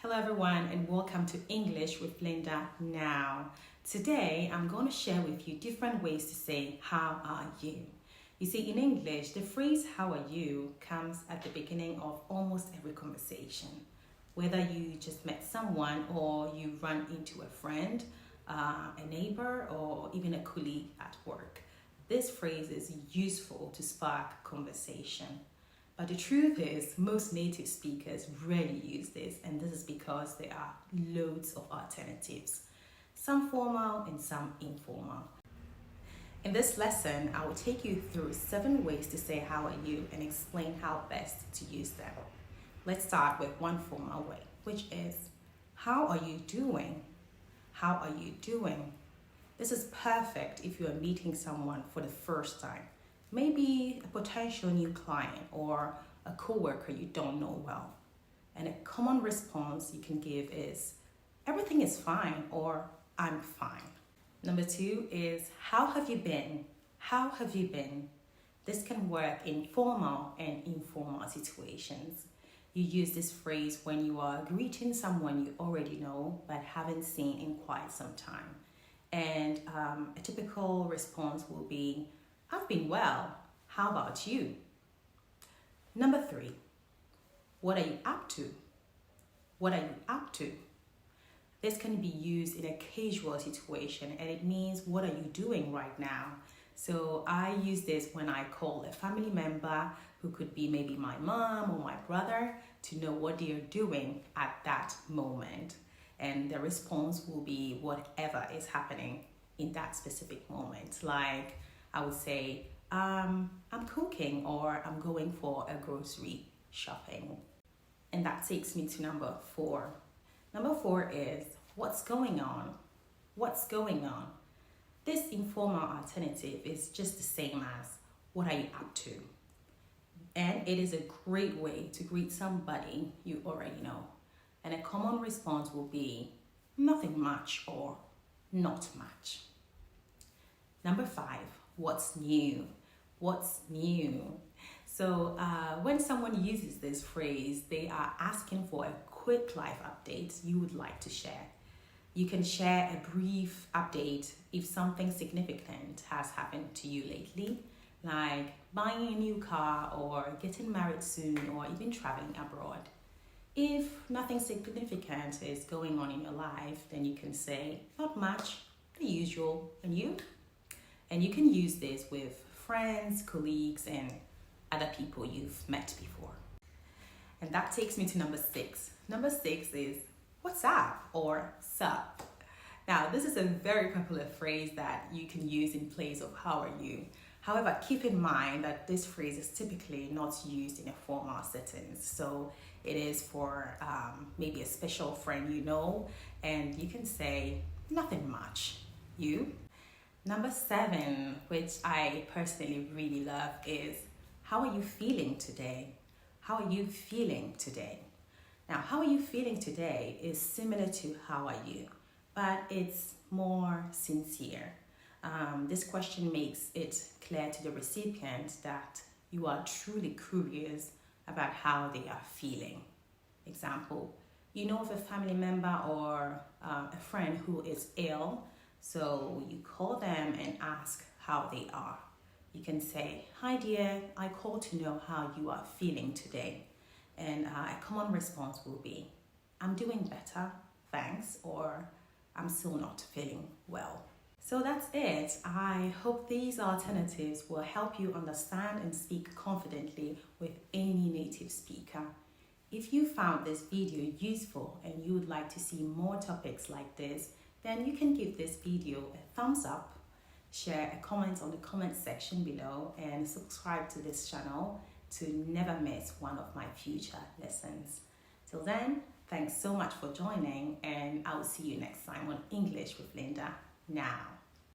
Hello everyone and welcome to English with Linda Now. Today I'm going to share with you different ways to say how are you. You see, in English, the phrase how are you comes at the beginning of almost every conversation. Whether you just met someone or you run into a friend, a neighbor, or even a colleague at work. This phrase is useful to spark conversation. But the truth is, most native speakers rarely use this, and this is because there are loads of alternatives, some formal and some informal. In this lesson, I will take you through 7 ways to say how are you and explain how best to use them. Let's start with one formal way, which is, how are you doing? How are you doing? This is perfect if you are meeting someone for the first time. Maybe a potential new client or a coworker you don't know well. And a common response you can give is, everything is fine, or I'm fine. Number 2 is, how have you been? How have you been? This can work in formal and informal situations. You use this phrase when you are greeting someone you already know but haven't seen in quite some time. And a typical response will be, I've been well. How about you? Number 3, what are you up to? What are you up to? This can be used in a casual situation and it means, what are you doing right now? So I use this when I call a family member who could be maybe my mom or my brother to know what they are doing at that moment. And the response will be whatever is happening in that specific moment. Like, I would say, I'm cooking, or I'm going for a grocery shopping. And that takes me to number 4. Number 4 is, what's going on? What's going on? This informal alternative is just the same as, what are you up to? And it is a great way to greet somebody you already know. And a common response will be, nothing much or not much. Number 5, what's new? What's new? So when someone uses this phrase, they are asking for a quick life update you would like to share. You can share a brief update if something significant has happened to you lately, like buying a new car or getting married soon or even traveling abroad. If nothing significant is going on in your life, then you can say, not much, the usual, and you? And you can use this with friends, colleagues, and other people you've met before. And that takes me to number 6. Number 6 is, what's up or sup? Now, this is a very popular phrase that you can use in place of how are you. However, keep in mind that this phrase is typically not used in a formal setting. So it is for maybe a special friend you know, and you can say, nothing much. You? Number 7, which I personally really love, is, how are you feeling today? How are you feeling today? Now, how are you feeling today is similar to how are you, but it's more sincere. This question makes it clear to the recipient that you are truly curious about how they are feeling. Example, you know of a family member or a friend who is ill, so you call them and ask how they are. You can say, hi dear, I called to know how you are feeling today. And a common response will be, I'm doing better, thanks, or I'm still not feeling well. So that's it. I hope these alternatives will help you understand and speak confidently with any native speaker. If you found this video useful and you would like to see more topics like this, then you can give this video a thumbs up, share a comment on the comment section below, and subscribe to this channel to never miss one of my future lessons. Till then, thanks so much for joining, and I will see you next time on English with Linda Now.